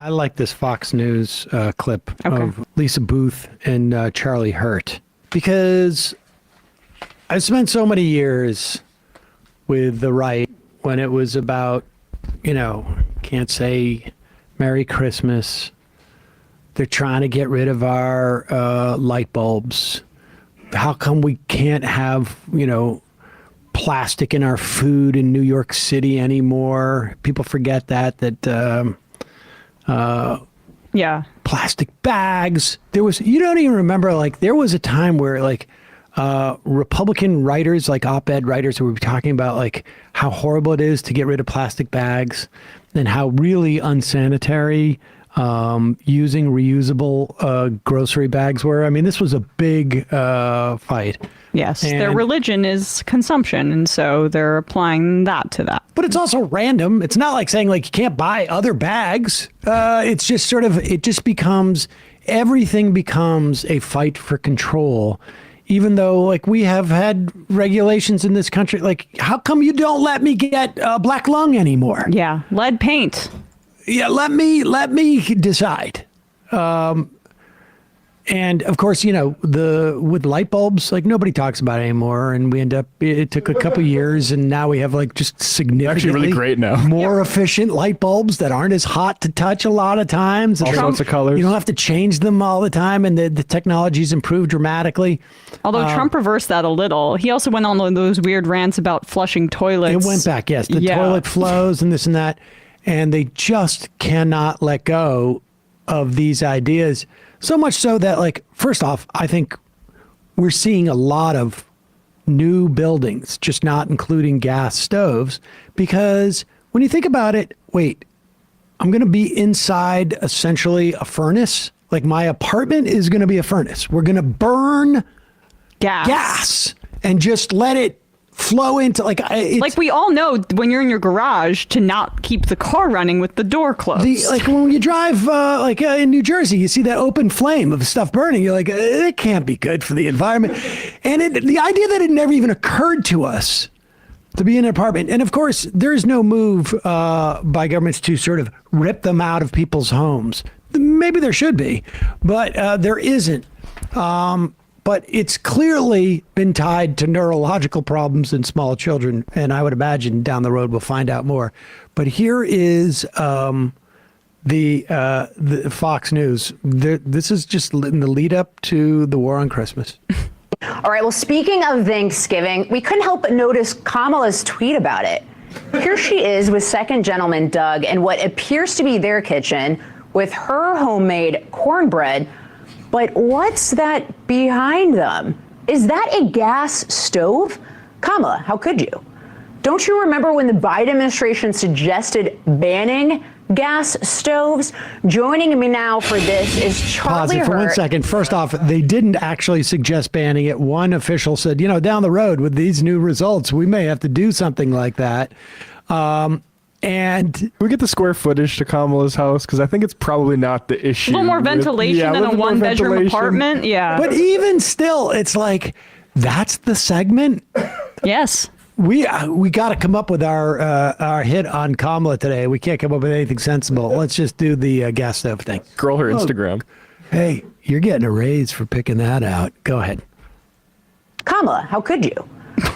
I like this Fox News clip of Lisa Booth and Charlie Hurt, because I spent so many years with the right when it was about, can't say Merry Christmas. They're trying to get rid of our light bulbs. How come we can't have, plastic in our food in New York City anymore? People forget that plastic bags. You don't even remember, there was a time where Republican writers, op-ed writers, who were talking about how horrible it is to get rid of plastic bags and how really unsanitary using reusable grocery bags were. I mean, this was a big fight. Yes, their religion is consumption, and so they're applying that to that. But it's also random. It's not like saying you can't buy other bags. It's just everything becomes a fight for control. Even though we have had regulations in this country, how come you don't let me get black lung anymore? Yeah, lead paint. Yeah, let me decide. And of course, with light bulbs, nobody talks about it anymore, and it took a couple years, and now we have just significantly actually really great now. More efficient light bulbs that aren't as hot to touch a lot of times. All sorts of colors. You don't have to change them all the time, and the technology's improved dramatically. Although Trump reversed that a little. He also went on those weird rants about flushing toilets. It went back, yes. The toilet flows and this and that. And they just cannot let go of these ideas. So much so that, first off, I think we're seeing a lot of new buildings, just not including gas stoves, because when you think about it, wait, I'm going to be inside essentially a furnace. My apartment is going to be a furnace. We're going to burn gas and just let it flow into we all know when you're in your garage to not keep the car running with the door closed. When you drive in New Jersey, you see that open flame of stuff burning. You're like, it can't be good for the environment. And the idea that it never even occurred to us to be in an apartment. And of course, there's no move by governments to sort of rip them out of people's homes. Maybe there should be, but there isn't. But it's clearly been tied to neurological problems in small children. And I would imagine down the road we'll find out more. But here is the Fox News. This is just in the lead up to the war on Christmas. All right. Well, speaking of Thanksgiving, we couldn't help but notice Kamala's tweet about it. Here she is with Second Gentleman Doug in what appears to be their kitchen with her homemade cornbread. But what's that behind them? Is that a gas stove? Kamala, how could you? Don't you remember when the Biden administration suggested banning gas stoves? Joining me now for this is Charlie Hurt. Pause it for 1 second. First off, they didn't actually suggest banning it. One official said, down the road with these new results, we may have to do something like that. And we get the square footage to Kamala's house, because I think it's probably not the issue. A little more ventilation than a one-bedroom apartment. Yeah. But even still, it's that's the segment. Yes. We got to come up with our hit on Kamala today. We can't come up with anything sensible. Let's just do the gas stove thing. Scroll her Instagram. Hey, you're getting a raise for picking that out. Go ahead. Kamala, how could you?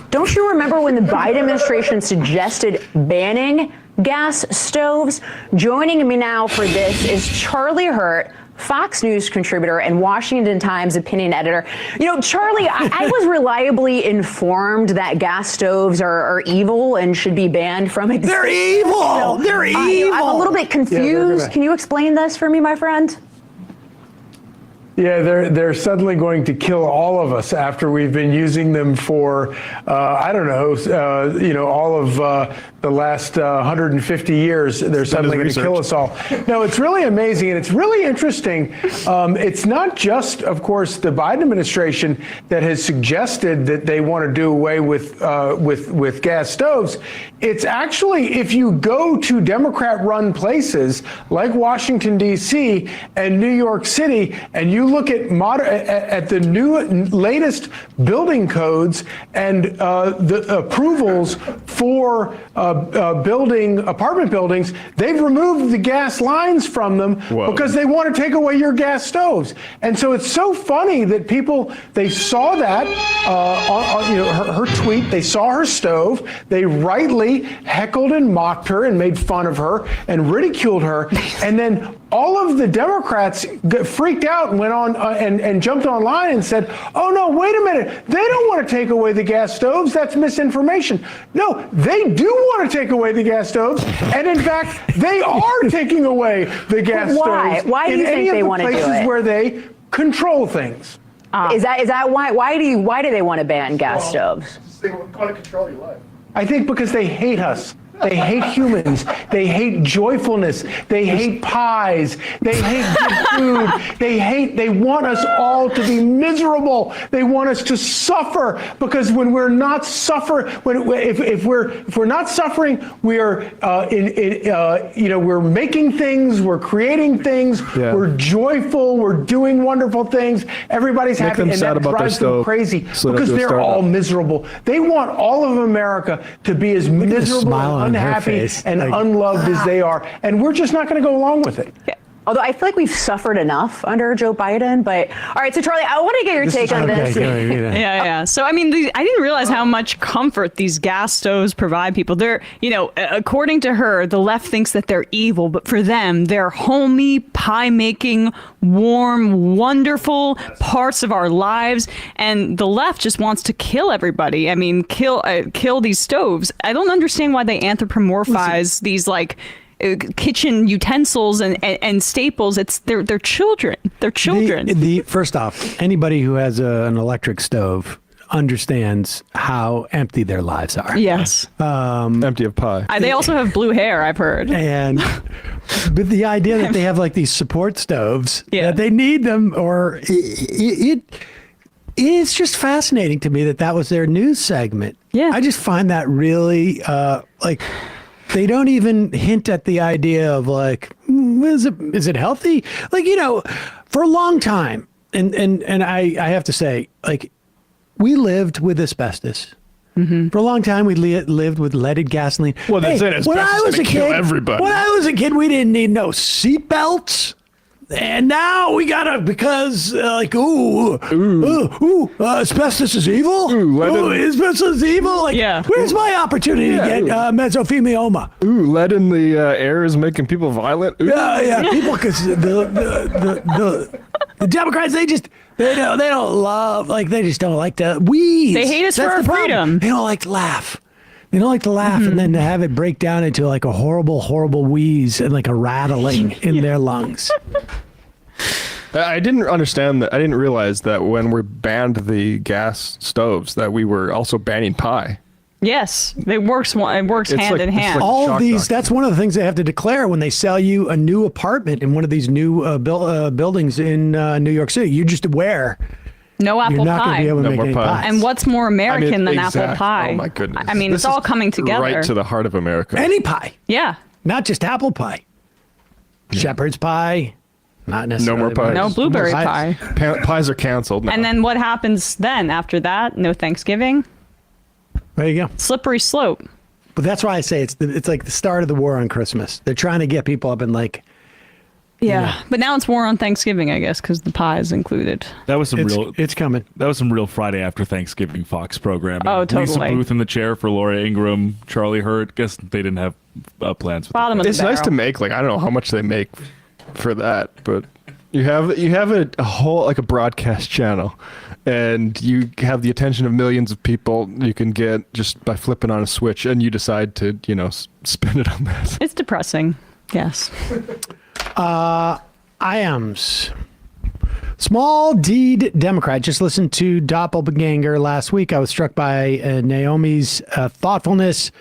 Don't you remember when the Biden administration suggested banning gas stoves? Joining me now for this is Charlie Hurt, Fox News contributor and Washington Times opinion editor. Charlie, I was reliably informed that gas stoves are evil and should be banned from existence. They're evil! They're evil! I'm a little bit confused. Can you explain this for me, my friend? Yeah, they're suddenly going to kill all of us after we've been using them for, all of the last 150 years. They're suddenly going to kill us all. No, it's really amazing, and it's really interesting. It's not just, of course, the Biden administration that has suggested that they want to do away with gas stoves. It's actually, if you go to Democrat-run places like Washington, D.C. and New York City, and you you look at at the latest building codes and the approvals for building apartment buildings, they've removed the gas lines from them because they want to take away your gas stoves. And so it's so funny that they saw that on her tweet, they saw her stove, they rightly heckled and mocked her and made fun of her and ridiculed her, and then all of the Democrats freaked out and went on and jumped online and said, oh, no, wait a minute. They don't want to take away the gas stoves. That's misinformation. No, they do want to take away the gas stoves. And in fact, they are taking away the gas stoves. Why do you think they want to do it? In any of the places where they control things. Is that why? Why do they want to ban gas stoves? They want to control your life. I think because they hate us. They hate humans. They hate joyfulness. They hate pies. They hate good food. They want us all to be miserable. They want us to suffer, because when we're not if we're not suffering, we are we're making things, we're creating things, we're joyful, we're doing wonderful things. Everybody's happy, and that drives them crazy because they're all miserable. They want all of America to be as miserable, unhappy, and unloved as they are, and we're just not going to go along with it. Yeah. Although I feel like we've suffered enough under Joe Biden, but all right. So Charlie, I want to get your take on this. Yeah. So I mean, I didn't realize how much comfort these gas stoves provide people. They're, according to her, the left thinks that they're evil, but for them, they're homey, pie-making, warm, wonderful parts of our lives. And the left just wants to kill everybody. I mean, kill these stoves. I don't understand why they anthropomorphize these kitchen utensils and staples. They're children. They're children. First off, anybody who has an electric stove understands how empty their lives are. Yes. Empty of pie. They also have blue hair, I've heard. But the idea that they have these support stoves, that they need them, or it's just fascinating to me that was their news segment. Yeah. I just find that really they don't even hint at the idea of is it healthy? For a long time, and I have to say, we lived with asbestos. Mm-hmm. For a long time, we lived with leaded gasoline. Well, that's it. Asbestos when I was a kid, everybody. When I was a kid, we didn't need no seat belts. And now we gotta, because asbestos is evil. Asbestos is evil. Where's my opportunity to get mesothelioma? Lead in the air is making people violent. People, because the Democrats, they don't love, they just don't like to wheeze. They hate us for our freedom. They don't like to laugh. They don't like to laugh, and then to have it break down into a horrible, horrible wheeze and a rattling in their lungs. I didn't understand that. I didn't realize that when we banned the gas stoves, that we were also banning pie. Yes, it works hand in hand. All of these, that's one of the things they have to declare when they sell you a new apartment in one of these new buildings in New York City. You're just aware. No apple You're not pie. Going to be able to make any pie. And what's more American than apple pie? Oh my goodness! I mean, it's all coming together. Right to the heart of America. Any pie. Yeah. Not just apple pie. Shepherd's pie. Not necessarily. No more pies. No blueberry pie. Pies are canceled now. And then what happens then after that? No Thanksgiving. There you go. Slippery slope. But that's why I say it's like the start of the war on Christmas. They're trying to get people up and Yeah, but now it's war on Thanksgiving, I guess, because the pie is included. That was It's coming. That was some real Friday after Thanksgiving Fox programming. Oh, totally. Lisa Booth in the chair for Laura Ingraham, Charlie Hurt. Guess they didn't have plans for Bottom of the It's nice to make I don't know how much they make for that, but you have a whole a broadcast channel, and you have the attention of millions of people you can get just by flipping on a switch, and you decide to spend it on that. It's depressing. Yes. IAMS. Small D Democrat. Just listened to Doppelganger last week. I was struck by Naomi's thoughtfulness,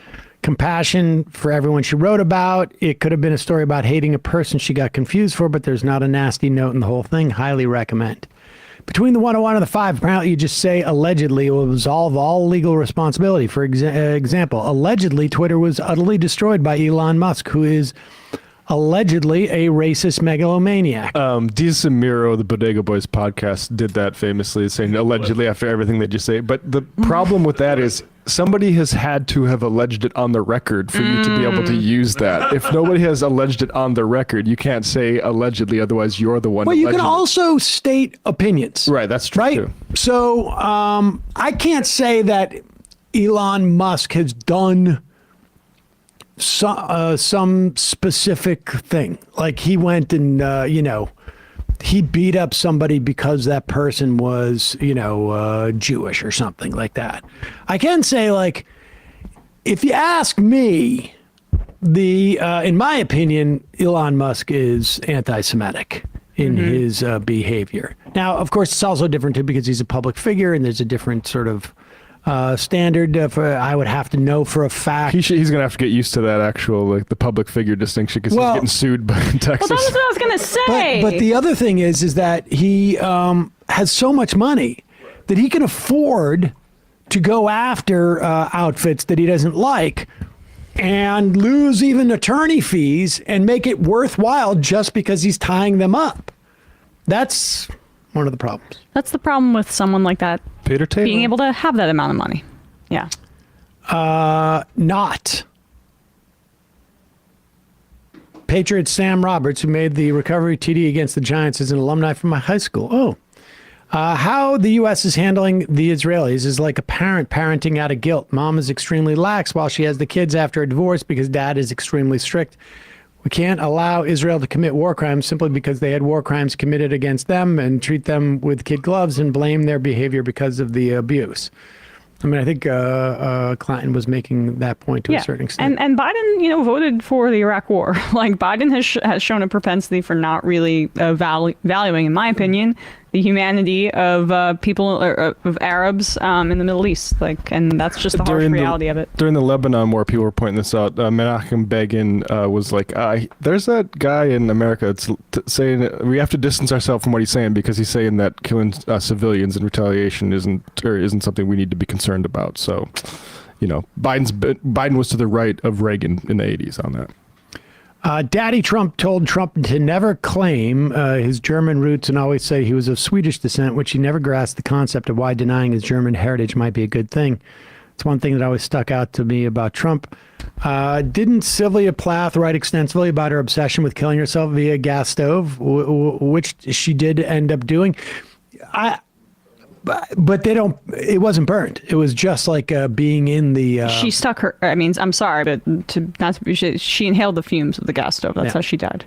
compassion for everyone she wrote about. It could have been a story about hating a person she got confused for, but there's not a nasty note in the whole thing. Highly recommend. Between the 101 and the 5, apparently you just say allegedly will absolve all legal responsibility. For example, allegedly Twitter was utterly destroyed by Elon Musk, who is allegedly a racist megalomaniac. Diaz and Miro, the Bodega Boys podcast, did that famously, saying allegedly after everything they just say. But the problem with that is somebody has had to have alleged it on the record for you to be able to use that. If nobody has alleged it on the record, you can't say allegedly, otherwise you're the one. Well, you can allegedly. also state opinions. Right, that's true right? too. So I can't say that Elon Musk has done some specific thing. Like he went and, he beat up somebody because that person was, Jewish or something like that. I can say, like, if you ask me, in my opinion, Elon Musk is anti-Semitic in his behavior. Now, of course, it's also different too because he's a public figure and there's a different sort of standard I would have to know for a fact. He's going to have to get used to that actual, like, the public figure distinction because he's getting sued by Texas. Well, that's what I was going to say. But the other thing is that he has so much money that he can afford to go after outfits that he doesn't like and lose even attorney fees and make it worthwhile just because he's tying them up. That's one of the problems. That's the problem with someone like that. Peter Taylor. Being able to have that amount of money. Yeah. Not. Patriot Sam Roberts, who made the recovery TD against the Giants, is an alumni from my high school. Oh. How the U.S. is handling the Israelis is like a parent parenting out of guilt. Mom is extremely lax while she has the kids after a divorce because dad is extremely strict. We can't allow Israel to commit war crimes simply because they had war crimes committed against them and treat them with kid gloves and blame their behavior because of the abuse. I mean, I think Clinton was making that point to a certain extent. And Biden, voted for the Iraq War. Like, Biden has shown a propensity for not really valuing, in my opinion, the humanity of people, of Arabs in the Middle East. Like, and that's just the harsh reality of it. During the Lebanon War, people were pointing this out. Menachem Begin was like, there's that guy in America that's saying we have to distance ourselves from what he's saying because he's saying that killing civilians in retaliation isn't something we need to be concerned about. So, Biden was to the right of Reagan in the 80s on that. Daddy Trump told Trump to never claim his German roots and always say he was of Swedish descent, which he never grasped the concept of why denying his German heritage might be a good thing. It's one thing that always stuck out to me about Trump. Didn't Sylvia Plath write extensively about her obsession with killing herself via gas stove, which she did end up doing? But it wasn't burned. It was just like being in the... She stuck her... I'm sorry, but she inhaled the fumes of the gas stove. That's how she died.